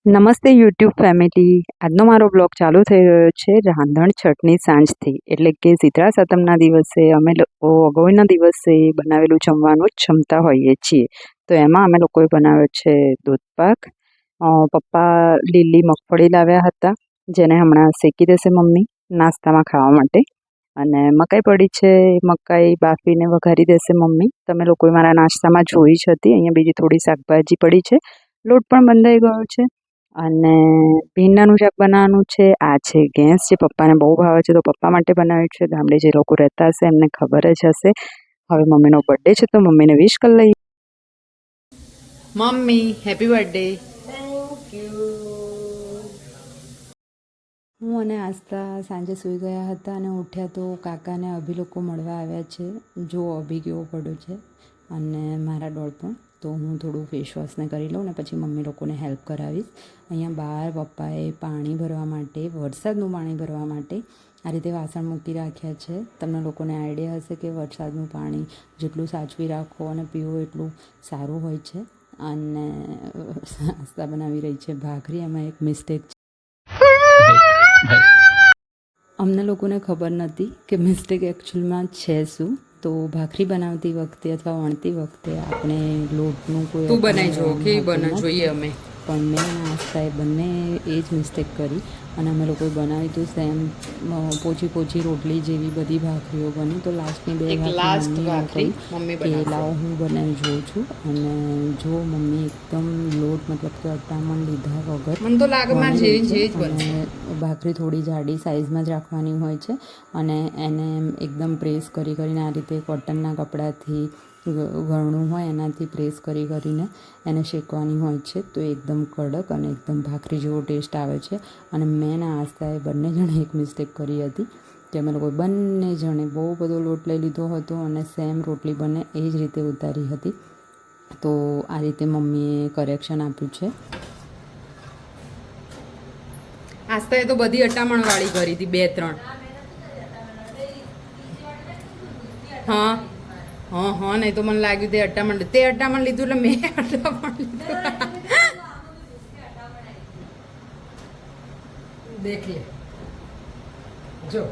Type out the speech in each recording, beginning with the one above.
નમસ્તે YouTube family. આજનો મારો બ્લોગ ચાલુ થઈ રહ્યો છે રાંધણ છઠની સાંજથી, એટલે કે શીતળા સાતમના દિવસે અમે લોકો અગાઉના દિવસે બનાવેલું જમવાનું જ જમતા હોઈએ છીએ. તો એમાં અમે લોકોએ બનાવ્યો છે દૂધપાક. પપ્પા લીલી મગફળી લાવ્યા હતા, જેને હમણાં શેકી દેશે મમ્મી નાસ્તામાં ખાવા માટે. અને મકાઈ પડી છે, મકાઈ બાફીને વઘારી દેશે મમ્મી. તમે લોકોએ મારા નાસ્તામાં જોઈ જ હતી. અહીંયા બીજી થોડી શાકભાજી પડી છે, લોટ પણ બંધાઈ ગયો છે. અને ભીંડાનું શાક બનાવવાનું છે. આ છે ગેસ, જે પપ્પાને બહુ ભાવે છે, તો પપ્પા માટે બનાવ્યું છે. ગામડે જે લોકો રહેતા હશે એમને ખબર જ હશે. હવે મમ્મીનો બર્થડે છે, તો મમ્મીને વિશ કરી લઈએ. Mummy happy birthday. Thank you. હું અને આસ્થા સાંજે સૂઈ ગયા હતા અને ઉઠ્યા તો કાકાને અભી લોકો મળવા આવ્યા છે. જો અભી કેવો પડ્યો છે અને મારા ડોળ પણ. તો હું થોડું ફેસવોશને કરી લઉં ને પછી મમ્મી લોકોને હેલ્પ કરાવીશ. અહીંયા બહાર પપ્પાએ પાણી ભરવા માટે, વરસાદનું પાણી ભરવા માટે આ રીતે વાસણ મૂકી રાખ્યા છે. તમને લોકોને આઈડિયા હશે કે વરસાદનું પાણી જેટલું સાચવી રાખો અને પીવો એટલું સારું હોય છે. અને આસ્થા બનાવી રહી છે ભાખરી. એમાં એક મિસ્ટેક છે. અમને લોકોને ખબર નથી કે મિસ્ટેક એકચ્યુઅલમાં છે શું. તો ભાખરી બનાવતી વખતે અથવા વણતી વખતે આપણે લોટનું કોઈ તું બનાવી જો કેવી બને જોઈએ અમે. પણ મેં આસ્થાએ બંને એ જ મિસ્ટેક કરી અને અમે લોકોએ બનાવી હતું સેમ પોચી પોચી રોટલી જેવી બધી ભાખરીઓ બની. તો લાસ્ટની બે ભાખરી મમ્મી કે લાવો હું બનાવી જોઉં છું. અને જો મમ્મી એકદમ લોટ મતલબ કે અટામણ લીધા વગર મને તો લાગે માં જેવી જ બનશે. ભાખરી થોડી જાડી સાઇઝમાં જ રાખવાની હોય છે અને એને એકદમ પ્રેસ કરીને આ રીતે કોટનના કપડાથી ગળણું હોય એનાથી પ્રેસ કરીને એને શેકવાની હોય છે. તો એકદમ કડક અને એકદમ ભાખરી જેવો ટેસ્ટ આવે છે. અને મેં આસ્થાએ બંને જણે એક મિસ્ટેક કરી હતી કે અમે લોકો બંને જણે બહુ બધો લોટ લઈ લીધો હતો અને સેમ રોટલી બને એ જ રીતે ઉતારી હતી. તો આ રીતે મમ્મીએ કરેક્શન આપ્યું છે. આસ્તાએ તો બધી અટામણ વાળી કરી હતી 2-3. હા હા હા, નહીં તો મને લાગ્યું તે અટામણ લીધું એટલે મેં અટામણ લીધું. દેખ લે જો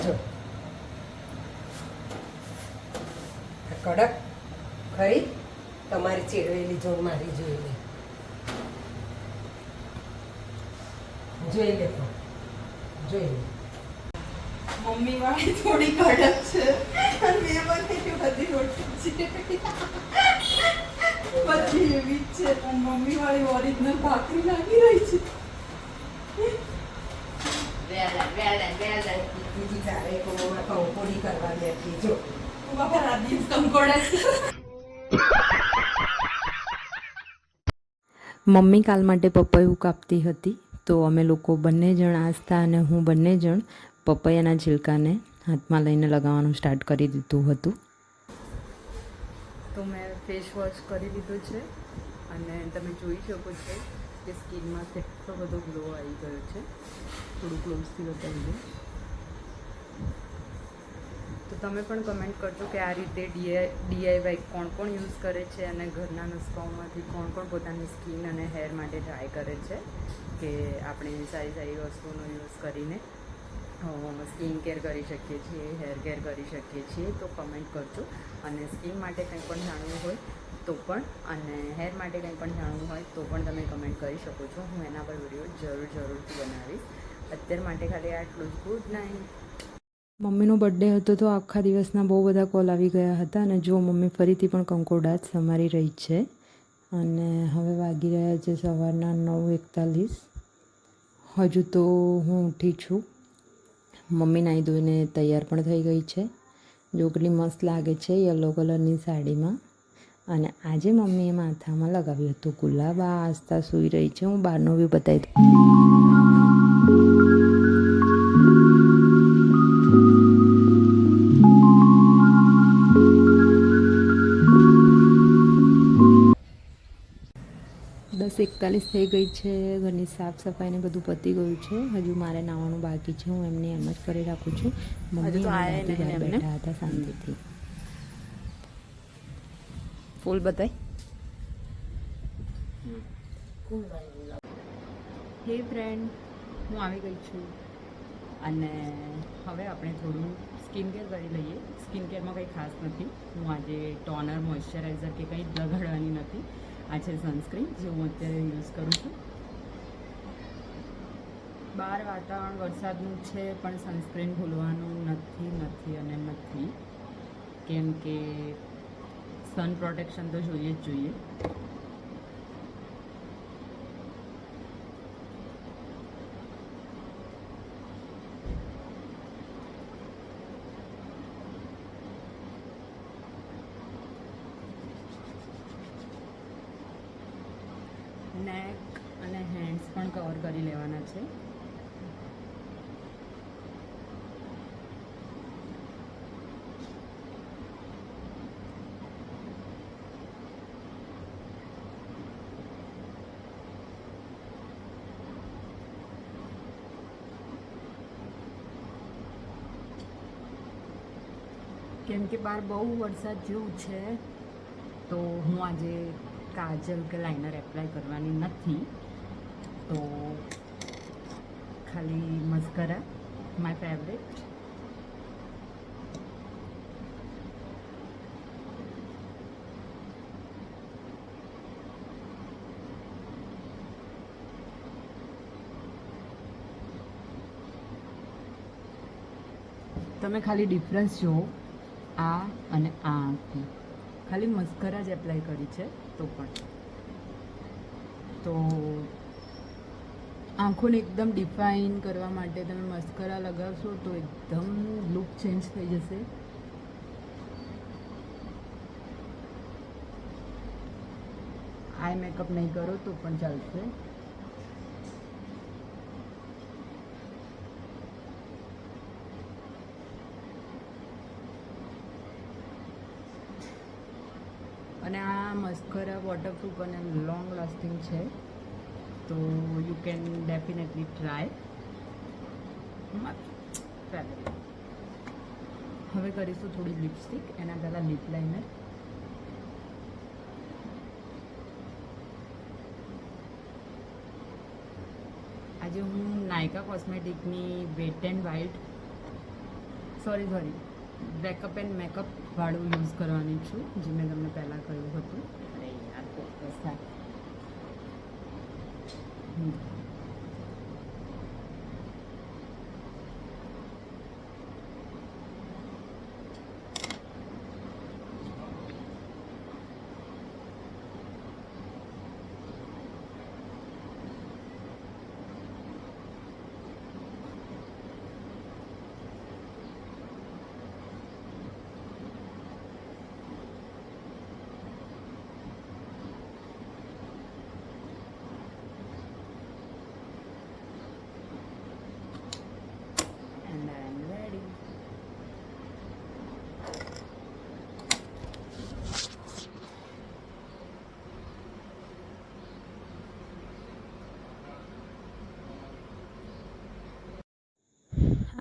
જો કડક ખરી તમારી ચેડવેલી જોડ મારી જોઈ લે જોઈ લે મમ્મી વાળી થોડી કડક છે અને મેં બનેલી બધી રોટી છે બધી એવી જ છે. અને મમ્મી વાળી ઓરિજિનલ ભાખરી લાગી રહી છે. બીજી તારે કંકોડી કરવાની હતી. જો બાપા રાત દિવસ કંકોડા. મમ્મી કાલ માટે પપૈયું કાપતી હતી. તો અમે લોકો બંને જણ, આસ્થા અને હું બંને જણ પપૈયાના છિલકાને હાથમાં લઈને લગાવવાનું સ્ટાર્ટ કરી દીધું હતું. તો મેં ફેસ વોશ કરી લીધું છે અને તમે જોઈ શકો છો કે સ્કિનમાં કેટલો બધો ગ્લો આવી ગયો છે. થોડું ક્લોઝથી બતાવી દઉં તો તમે પણ કમેન્ટ કરજો કે આ રીતે DIY કોણ કોણ યુઝ કરે છે અને ઘરના નુસ્ખાઓમાંથી કોણ કોણ પોતાની સ્કિન અને હેર માટે ટ્રાય કરે છે કે આપણે સારી સારી વસ્તુઓનો યુઝ કરીને સ્કિન કેર કરી શકીએ છીએ, હેર કેર કરી શકીએ છીએ. તો કમેન્ટ કરજો. અને સ્કિન માટે કંઈ પણ જાણવું હોય તો પણ, અને હેર માટે કંઈ પણ જાણવું હોય તો પણ તમે કમેન્ટ કરી શકો છો. હું એના પર વિડીયો જરૂરથી બનાવીશ. અત્યાર માટે ખાલી આટલું જ. Good night. મમ્મીનો બર્થડે હતો તો આખા દિવસના બહુ બધા કોલ આવી ગયા હતા. અને જો મમ્મી ફરીથી પણ કંકોડા જ સમારી રહી છે. અને હવે વાગી રહ્યા છે સવારના 9:41. હજુ તો હું ઉઠી છું. મમ્મી નાહી ધોઈને તૈયાર પણ થઈ ગઈ છે. જો કેટલી મસ્ત લાગે છે યલો કલરની સાડીમાં. અને આજે મમ્મીએ માથામાં લગાવ્યું હતું ગુલાબ. આ આસ્થા સૂઈ રહી છે. હું બહારનો વ્યૂ બતાવી દઉં. દસ 41 થઈ ગઈ છે. ઘરની સાફ સફાઈને બધું પતી ગયું છે. હજુ મારે નાવાનું બાકી છે. હું એમને એમ જ કરી રાખું છું. મમ્મી બહાર બેઠા હતા શાંતિથી. ફૂલ બતાય. હે ફ્રેન્ડ, હું આવી ગઈ છું અને હવે આપણે થોડું સ્કિન કેર કરી લઈએ. સ્કિન કેરમાં કંઈ ખાસ નથી. હું આજે ટોનર, મોઇશ્ચરાઇઝર કે કંઈ લગાડવાની નથી. આ છે સનસ્ક્રીન જે હું અત્યારે યુઝ કરું છું. બહાર વાતાવરણ વરસાદનું છે પણ સનસ્ક્રીન ભૂલવાનું નથી, કેમ કે સન પ્રોટેક્શન તો જોઈએ જ જોઈએ. નેક અને હેન્ડ્સ પણ કવર કરી લેવાના છે. કેમ કે બહાર બહુ વરસાદ જેવું છે તો હું આજે કાજલ કે લાઇનર એપ્લાય કરવાની નથી. તો ખાલી મસ્કરા, માય ફેવરેટ. તમે ખાલી ડિફરન્સ જુઓ આ અને આ આંખની. ખાલી મસ્કરા જ એપ્લાય કરી છે તો આંખોને એકદમ ડિફાઇન કરવા માટે તમે મસ્કરા લગાવશો તો એકદમ લુક ચેન્જ થઈ જશે. આઈ મેકઅપ નહીં કરો તો પણ ચાલશે. અને આ મસ્કરા વોટરપ્રૂફ અને લોંગ લાસ્ટિંગ છે તો યુ કેન ડેફિનેટલી ટ્રાય. હવે કરીશું થોડી લિપસ્ટિક. એના પહેલાં લિપ લાઇનર. આજે હું નાયકા કોસ્મેટિકની wet and wild breakup and makeup વાળું યુઝ કરવાની છું, જે મેં તમને પહેલાં કહ્યું હતું. અરે યાર ફોકસ થાય.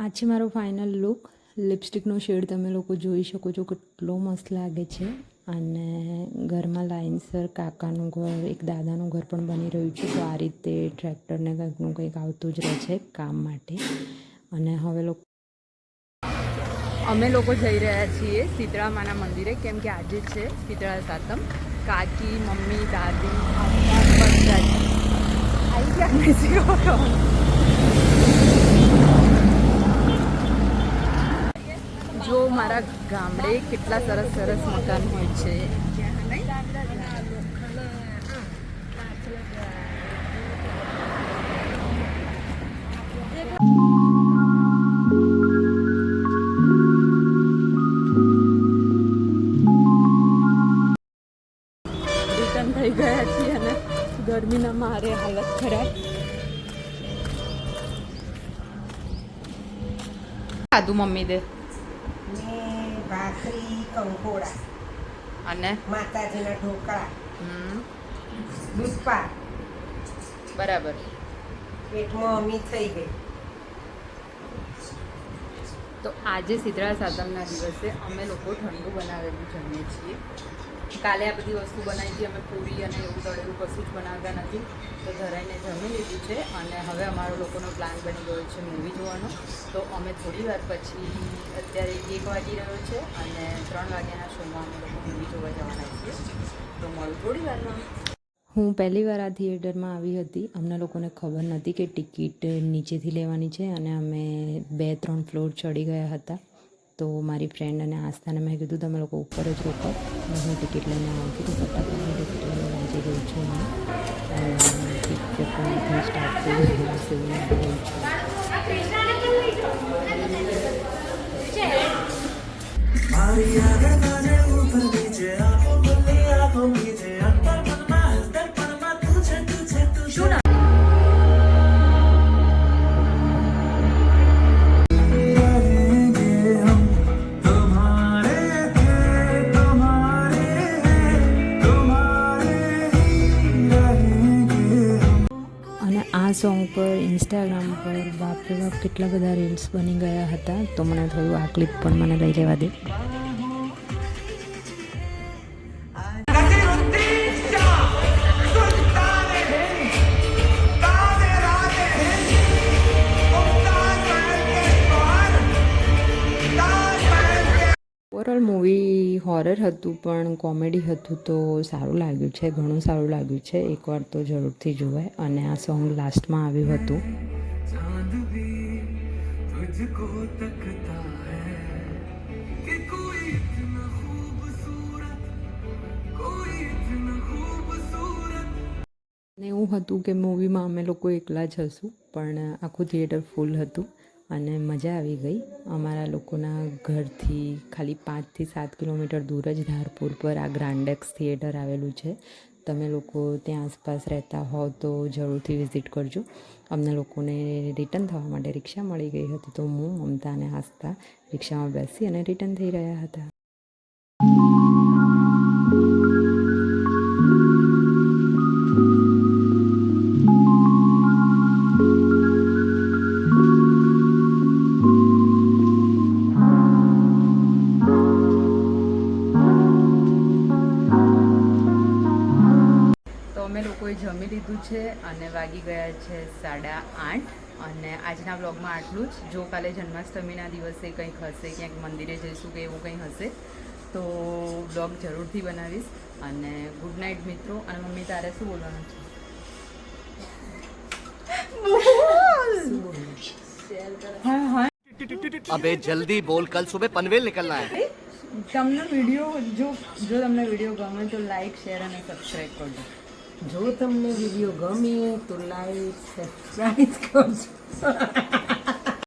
આ છે મારો ફાઇનલ લુક. લિપસ્ટિકનો શેડ તમે લોકો જોઈ શકો છો કેટલો મસ્ત લાગે છે. અને ઘરમાં લાઇનસર કાકાનું ઘર, એક દાદાનું ઘર પણ બની રહ્યું છે. તો આ રીતે ટ્રેક્ટરને કંઈકનું કંઈક આવતું જ રહે છે કામ માટે. અને હવે અમે લોકો જઈ રહ્યા છીએ શીતળા માના મંદિરે, કેમ કે આજે છે શીતળા સાતમ. કાકી, મમ્મી, દાદી બધા આવી ગયા મેક્સિકો. જો મારા ગામડે કેટલા સરસ સરસ મકાન હોય છે. રિટર્ન થઈ ગયા છીએ અને ગરમીના મારે હાલત ખરાબ. ખાધું મમ્મી દે ભાખરી, કંકોડા અને માતાજીના ઢોકળા, દૂધપાક. બરાબર. પેટમાં અમી થઈ ગઈ. તો આજે શીતળા સાતમના દિવસે અમે લોકો ઠંડુ બનાવેલું જમીએ છીએ. કાલે આ બધી વસ્તુ બનાવી હતી અમે, પૂરી અને એવું તળેલું કશું જ બનાવતા નથી. તો ધરાઈને જમી લીધું છે અને હવે અમારો લોકોનો પ્લાન બની ગયો છે મૂવી જોવાનો. તો અમે થોડી વાર પછી, અત્યારે 1 વાગી રહ્યો છે અને 3 વાગ્યાના શોમાં અમે લોકો મૂવી જોવા જવાના છીએ. તો મળું થોડી વારમાં. હું પહેલી વાર આ થિયેટરમાં આવી હતી. અમને લોકોને ખબર નહોતી કે ટિકિટ નીચેથી લેવાની છે અને અમે 2-3 ફ્લોર ચડી ગયા હતા. તો મારી ફ્રેન્ડ અને આસ્થાને મેં કીધું તમે લોકો ઉપર જ રોકો, હું ટિકિટ લઈને આવું છું. તો ફટાફટની ટિકિટ લઈને વાંચી ગઈ છું અને પિક્ચર પણ સ્ટાર્ટ થઈ ગયું અને આ સોંગ પર ઇન્સ્ટાગ્રામ પર બાપરે બાપ કેટલા બધા રીલ્સ બની ગયા હતા. તો મને થયું આ ક્લિપ પણ મને લઈ લેવા દે. ઓવરઓલ મૂવી હોરર હતું પણ કોમેડી હતું, તો સારું લાગ્યું છે, ઘણું સારું લાગ્યું છે. એકવાર તો જરૂરથી જોવાય. અને આ સોંગ લાસ્ટમાં આવ્યું હતું. ને એવું હતું કે મૂવીમાં અમે લોકો એકલા જ હશું, પણ આખું થિયેટર ફૂલ હતું અને મજા આવી ગઈ. અમારા લોકોના ઘરથી ખાલી 5 થી 7 કિલોમીટર દૂર જ ધારપુર પર આ ગ્રાન્ડેક્સ થિયેટર આવેલું છે. તમે લોકો ત્યાં આસપાસ રહેતા હોવ તો જરૂરથી વિઝિટ કરજો. અમને લોકોને રિટર્ન થવા માટે રિક્ષા મળી ગઈ હતી, તો હું, મમતા અને આસ્થા રિક્ષામાં બેસી અને રિટર્ન થઈ રહ્યા હતા. અમે લોકોએ જમી લીધું છે અને વાગી ગયા છે 8:30. અને આજના બ્લોગમાં આટલું જ. જો કાલે જન્માષ્ટમીના દિવસે કંઈક હશે, ક્યાંક મંદિરે જઈશું કે એવું કંઈ હશે તો બ્લોગ જરૂરથી બનાવીશ. અને ગુડ નાઇટ મિત્રો. અને મમ્મી તારે શું બોલવાનું છે? अबे जल्दी बोल, कल सुबह पनवेल निकलना है. તમને વિડીયો જો તમને વિડીયો ગમે તો લાઈક, શેર અને સબસ્ક્રાઈબ કરજો. જો તમને વિડીયો ગમે તો લાઈક સબસ્ક્રાઈબ કરજો.